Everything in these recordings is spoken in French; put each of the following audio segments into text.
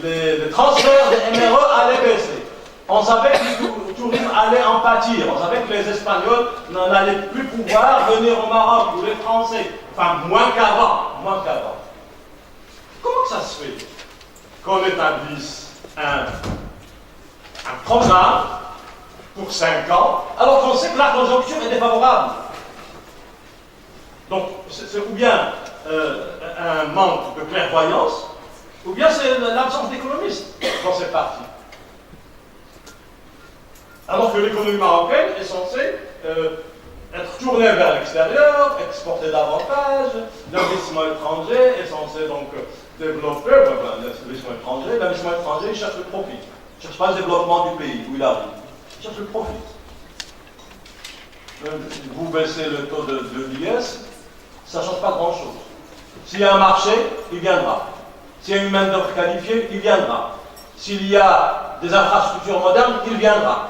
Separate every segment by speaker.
Speaker 1: les transferts des MRE allaient baisser. On savait que le tourisme allait en pâtir. On savait que les Espagnols n'en allaient plus pouvoir venir au Maroc, ou les Français. Enfin, moins qu'avant. Comment ça se fait qu'on établisse un programme pour 5 ans, alors qu'on sait que la conjoncture est défavorable? Donc, c'est ou bien un manque de clairvoyance, ou bien c'est l'absence d'économistes dans cette partie. Alors que l'économie marocaine est censée être tournée vers l'extérieur, exporter davantage, l'investissement étranger est censé donc développer, l'investissement étranger, il cherche le profit. Il ne cherche pas le développement du pays où il arrive. Il cherche le profit. Vous baissez le taux de l'IS, ça ne change pas grand-chose. S'il y a un marché, il viendra. S'il y a une main-d'œuvre qualifiée, il viendra. S'il y a des infrastructures modernes, il viendra.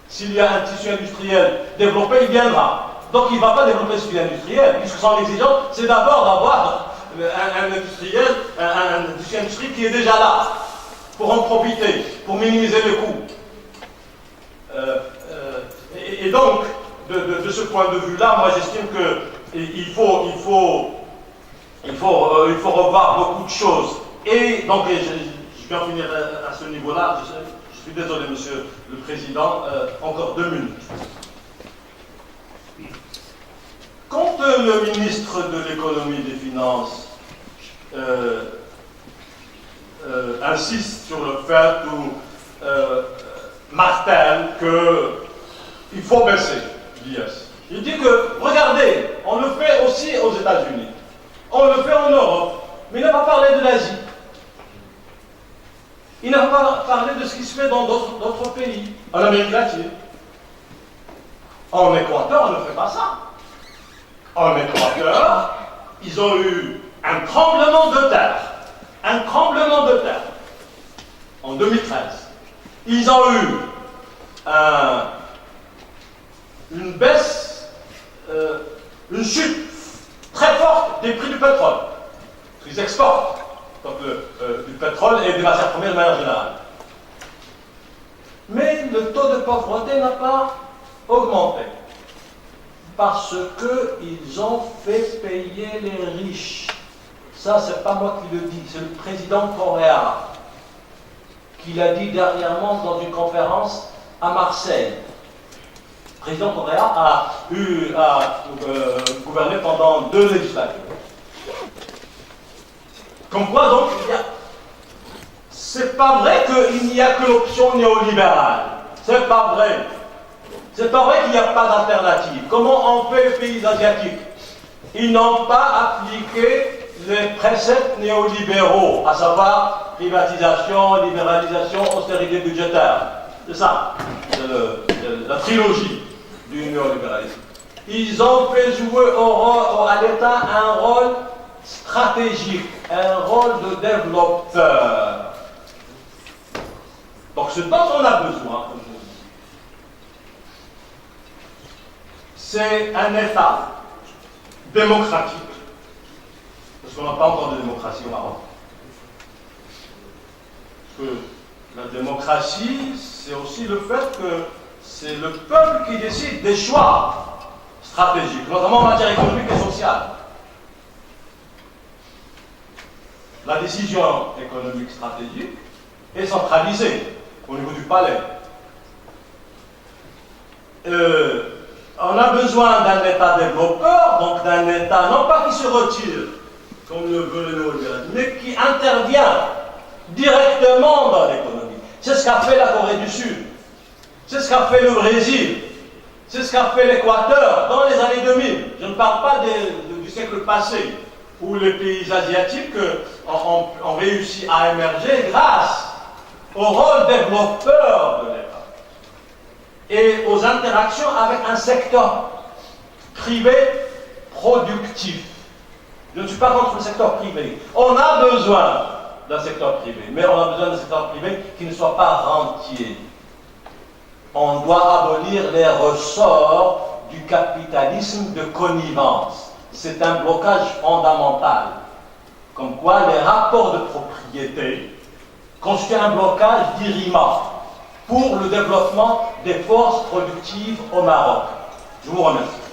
Speaker 1: S'il y a un tissu industriel développé, il viendra. Donc il ne va pas développer ce tissu industriel, puisque son exigence, c'est d'abord d'avoir un tissu industriel qui est déjà là, pour en profiter, pour minimiser les coûts. Et donc, de ce point de vue-là, moi j'estime qu'il faut revoir beaucoup de choses. Et donc, je vais en finir à ce niveau-là. Je suis désolé, Monsieur le Président, encore 2 minutes. Quand le ministre de l'Économie et des Finances insiste sur le fait ou martèle qu'il faut baisser l'IS, il dit que, regardez, on le fait aussi aux États-Unis, on le fait en Europe, mais il n'a pas parlé de l'Asie. Il n'a pas parlé de ce qui se fait dans d'autres pays, en Amérique latine. En Équateur, on ne fait pas ça. En Équateur, ils ont eu un tremblement de terre. Un tremblement de terre. En 2013. Ils ont eu une baisse, une chute très forte des prix du pétrole. Ils exportent. Donc du pétrole et des matières premières de manière générale. Mais le taux de pauvreté n'a pas augmenté. Parce qu'ils ont fait payer les riches. Ça, c'est pas moi qui le dis, c'est le président Correa qui l'a dit dernièrement dans une conférence à Marseille. Le président Correa a gouverné pendant 2 législatures. Comme quoi, donc, c'est pas vrai qu'il n'y a que l'option néolibérale. C'est pas vrai. C'est pas vrai qu'il n'y a pas d'alternative. Comment ont fait les pays asiatiques? Ils n'ont pas appliqué les préceptes néolibéraux, à savoir privatisation, libéralisation, austérité budgétaire. C'est ça, c'est la trilogie du néolibéralisme. Ils ont fait jouer à l'État un rôle stratégique, un rôle de développeur. Donc ce dont on a besoin, comme je dis, c'est un État démocratique, parce qu'on n'a pas encore de démocratie au Maroc. Parce que la démocratie, c'est aussi le fait que c'est le peuple qui décide des choix stratégiques, notamment en matière économique et sociale. La décision économique stratégique est centralisée au niveau du palais. On a besoin d'un État développeur, donc d'un État non pas qui se retire, comme le veut le néolibéralisme, mais qui intervient directement dans l'économie. C'est ce qu'a fait la Corée du Sud, c'est ce qu'a fait le Brésil, c'est ce qu'a fait l'Équateur dans les années 2000. Je ne parle pas du siècle passé, où les pays asiatiques ont réussi à émerger grâce au rôle développeur de l'État et aux interactions avec un secteur privé productif. Je ne suis pas contre le secteur privé. On a besoin d'un secteur privé, mais on a besoin d'un secteur privé qui ne soit pas rentier. On doit abolir les ressorts du capitalisme de connivence. C'est un blocage fondamental. comme quoi les rapports de propriété constituent un blocage d'IRIMA pour le développement des forces productives au Maroc. Je vous remercie.